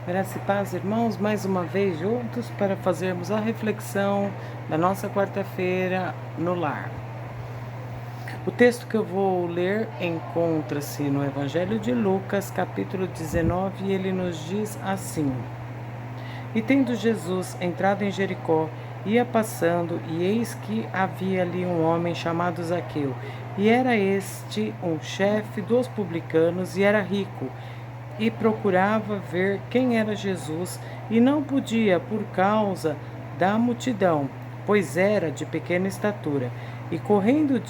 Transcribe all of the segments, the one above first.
Graça e paz, irmãos, mais uma vez juntos para fazermos a reflexão da nossa quarta-feira no lar. O texto que eu vou ler encontra-se no Evangelho de Lucas, capítulo 19, e ele nos diz assim: E tendo Jesus entrado em Jericó, ia passando, e eis que havia ali um homem chamado Zaqueu, e era este um chefe dos publicanos, e era rico, e procurava ver quem era Jesus, e não podia por causa da multidão, pois era de pequena estatura. E correndo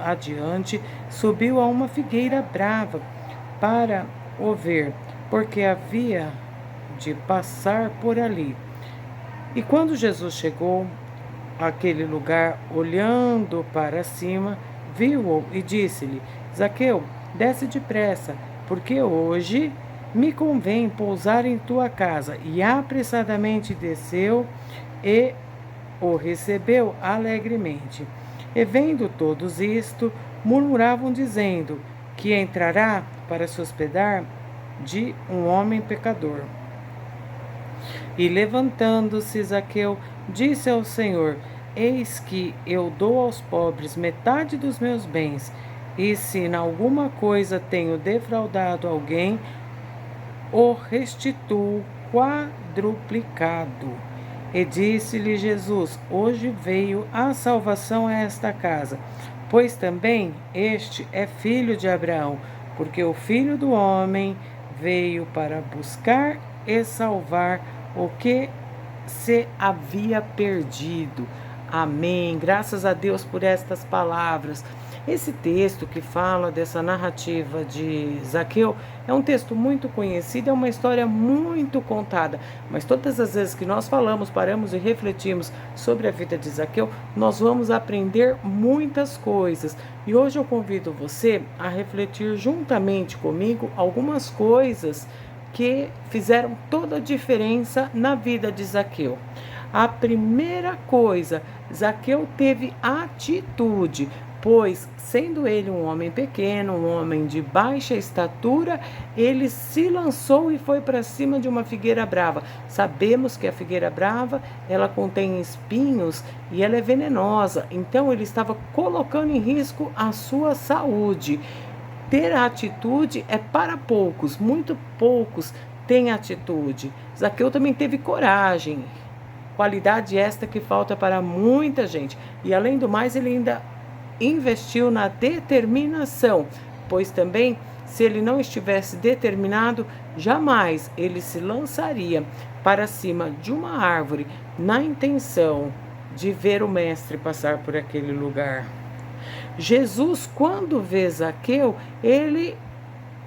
adiante, subiu a uma figueira brava para o ver, porque havia de passar por ali. E quando Jesus chegou àquele lugar, olhando para cima, viu-o e disse-lhe: Zaqueu, desce depressa, porque hoje me convém pousar em tua casa. E apressadamente desceu e o recebeu alegremente. E vendo todos isto, murmuravam dizendo que entrará para se hospedar de um homem pecador. E levantando-se Zaqueu, disse ao Senhor: Eis que eu dou aos pobres metade dos meus bens, e se em alguma coisa tenho defraudado alguém, o restituo quadruplicado. E disse-lhe Jesus: Hoje veio a salvação a esta casa, pois também este é filho de Abraão, porque o Filho do Homem veio para buscar e salvar o que se havia perdido. Amém. Graças a Deus por estas palavras. Esse texto que fala dessa narrativa de Zaqueu é um texto muito conhecido, é uma história muito contada, mas todas as vezes que nós falamos, paramos e refletimos sobre a vida de Zaqueu, nós vamos aprender muitas coisas. E hoje eu convido você a refletir juntamente comigo algumas coisas que fizeram toda a diferença na vida de Zaqueu. A primeira coisa, Zaqueu teve atitude, pois, sendo ele um homem pequeno, um homem de baixa estatura, ele se lançou e foi para cima de uma figueira brava. Sabemos que a figueira brava, ela contém espinhos e ela é venenosa, então ele estava colocando em risco a sua saúde. Ter atitude é para poucos, muito poucos têm atitude. Zaqueu também teve coragem, qualidade esta que falta para muita gente. E além do mais, ele ainda investiu na determinação, pois também, se ele não estivesse determinado, jamais ele se lançaria para cima de uma árvore na intenção de ver o mestre passar por aquele lugar. Jesus, quando vê Zaqueu, ele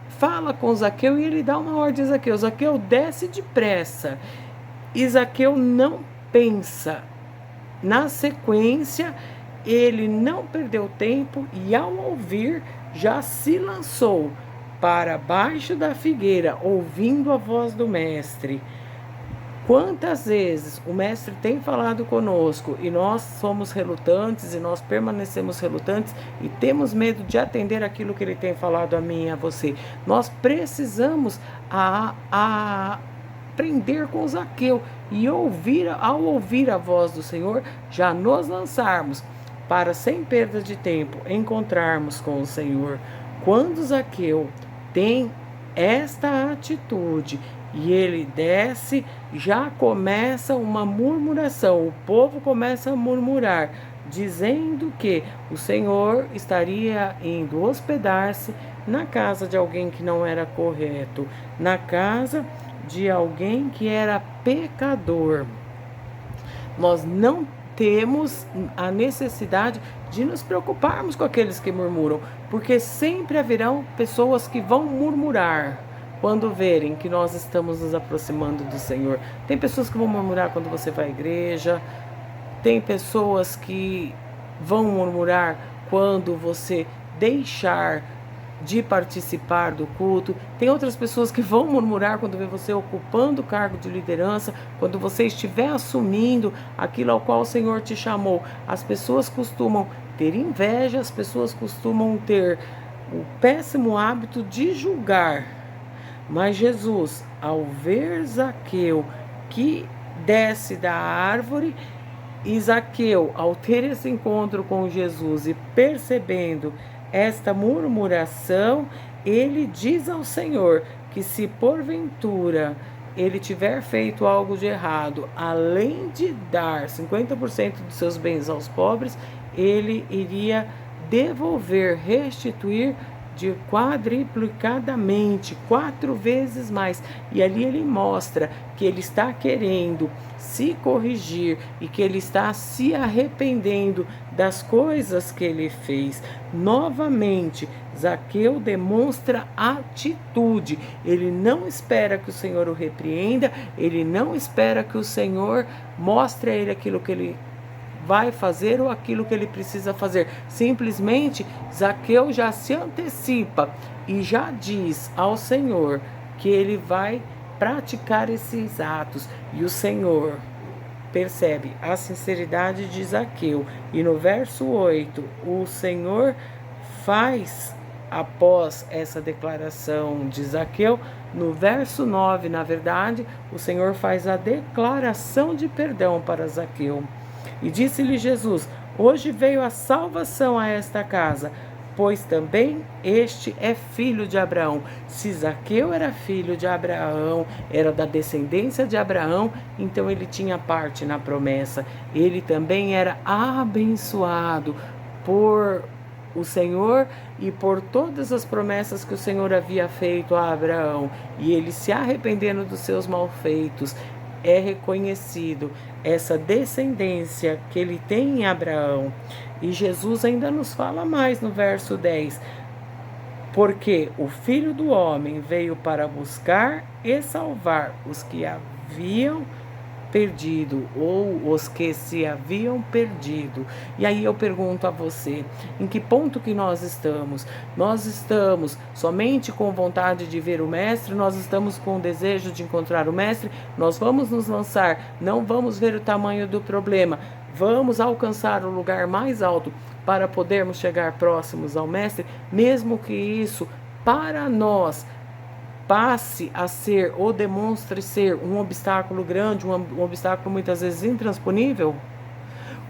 fala com Zaqueu e ele dá uma ordem a Zaqueu: Zaqueu, desce depressa. E Zaqueu não pensa. Na sequência, ele não perdeu tempo e, ao ouvir, já se lançou para baixo da figueira, ouvindo a voz do mestre. Quantas vezes o mestre tem falado conosco e nós somos relutantes e nós permanecemos relutantes e temos medo de atender aquilo que ele tem falado a mim e a você. Nós precisamos aprender com Zaqueu e ao ouvir a voz do Senhor, já nos lançarmos para, sem perda de tempo, encontrarmos com o Senhor. Quando Zaqueu tem esta atitude e ele desce, já começa uma murmuração, o povo começa a murmurar, dizendo que o Senhor estaria indo hospedar-se na casa de alguém que não era correto, na casa de alguém que era pecador. Nós não temos a necessidade de nos preocuparmos com aqueles que murmuram, porque sempre haverão pessoas que vão murmurar quando verem que nós estamos nos aproximando do Senhor. Tem pessoas que vão murmurar quando você vai à igreja, tem pessoas que vão murmurar quando você deixar de participar do culto. Tem outras pessoas que vão murmurar quando vê você ocupando o cargo de liderança, quando você estiver assumindo aquilo ao qual o Senhor te chamou. As pessoas costumam ter inveja, as pessoas costumam ter o péssimo hábito de julgar. Mas Jesus, ao ver Zaqueu que desce da árvore, e Zaqueu, ao ter esse encontro com Jesus e percebendo esta murmuração, ele diz ao Senhor que se porventura ele tiver feito algo de errado, além de dar 50% dos seus bens aos pobres, ele iria devolver, restituir de quadriplicadamente, 4 vezes mais. E ali ele mostra que ele está querendo se corrigir e que ele está se arrependendo das coisas que ele fez. Novamente, Zaqueu demonstra atitude. Ele não espera que o Senhor o repreenda, ele não espera que o Senhor mostre a ele aquilo que ele vai fazer ou aquilo que ele precisa fazer. Simplesmente, Zaqueu já se antecipa e já diz ao Senhor que ele vai praticar esses atos. E o Senhor percebe a sinceridade de Zaqueu. E no verso 8, o Senhor faz, após essa declaração de Zaqueu, no verso 9, na verdade, o Senhor faz a declaração de perdão para Zaqueu. E disse-lhe Jesus: hoje veio a salvação a esta casa, pois também este é filho de Abraão. Se Zaqueu era filho de Abraão, era da descendência de Abraão, então ele tinha parte na promessa. Ele também era abençoado por o Senhor e por todas as promessas que o Senhor havia feito a Abraão. E ele, se arrependendo dos seus malfeitos, é reconhecido essa descendência que ele tem em Abraão. E Jesus ainda nos fala mais no verso 10. Porque o Filho do Homem veio para buscar e salvar os que haviam perdido, ou os que se haviam perdido. E aí eu pergunto a você, em que ponto que nós estamos? Nós estamos somente com vontade de ver o Mestre? Nós estamos com o desejo de encontrar o Mestre? Nós vamos nos lançar, não vamos ver o tamanho do problema, vamos alcançar o lugar mais alto para podermos chegar próximos ao Mestre, mesmo que isso, para nós, passe a ser ou demonstre ser um obstáculo grande, um obstáculo muitas vezes intransponível?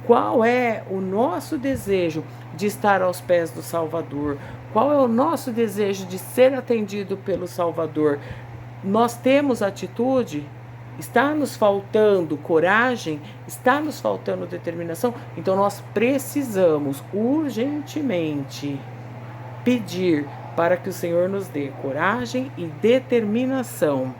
Qual é o nosso desejo de estar aos pés do Salvador? Qual é o nosso desejo de ser atendido pelo Salvador? Nós temos atitude? Está nos faltando coragem? Está nos faltando determinação? Então nós precisamos urgentemente pedir para que o Senhor nos dê coragem e determinação.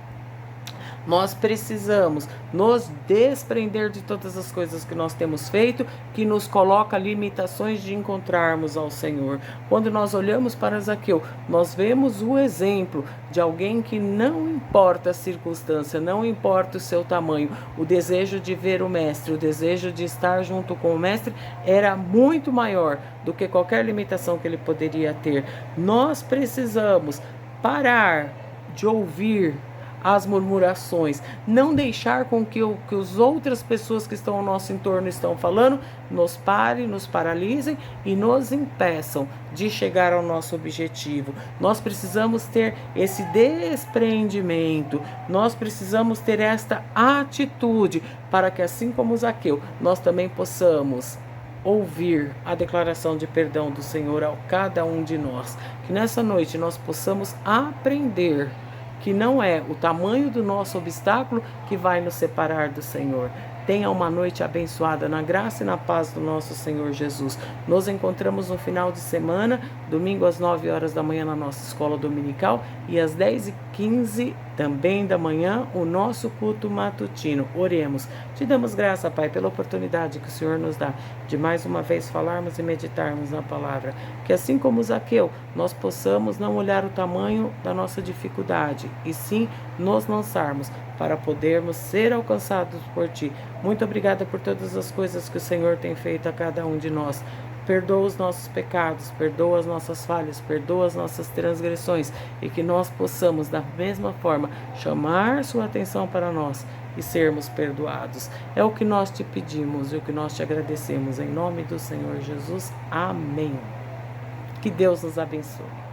Nós precisamos nos desprender de todas as coisas que nós temos feito, que nos coloca limitações de encontrarmos ao Senhor. Quando nós olhamos para Zaqueu, nós vemos o exemplo de alguém que não importa a circunstância, não importa o seu tamanho, o desejo de ver o Mestre, o desejo de estar junto com o Mestre era muito maior do que qualquer limitação que ele poderia ter. Nós precisamos parar de ouvir as murmurações, não deixar com que as outras pessoas que estão ao nosso entorno estão falando, nos parem, nos paralisem e nos impeçam de chegar ao nosso objetivo. Nós precisamos ter esse desprendimento, nós precisamos ter esta atitude para que, assim como Zaqueu, nós também possamos ouvir a declaração de perdão do Senhor a cada um de nós. Que nessa noite nós possamos aprender que não é o tamanho do nosso obstáculo que vai nos separar do Senhor. Tenha uma noite abençoada na graça e na paz do nosso Senhor Jesus. Nos encontramos no final de semana, domingo às 9 horas da manhã na nossa escola dominical e às 10h15 também da manhã o nosso culto matutino. Oremos. Te damos graça, Pai, pela oportunidade que o Senhor nos dá de mais uma vez falarmos e meditarmos na palavra. Que assim como Zaqueu, nós possamos não olhar o tamanho da nossa dificuldade e sim nos lançarmos para podermos ser alcançados por Ti. Muito obrigada por todas as coisas que o Senhor tem feito a cada um de nós. Perdoa os nossos pecados, perdoa as nossas falhas, perdoa as nossas transgressões e que nós possamos, da mesma forma, chamar sua atenção para nós e sermos perdoados. É o que nós te pedimos e o que nós te agradecemos. Em nome do Senhor Jesus. Amém. Que Deus nos abençoe.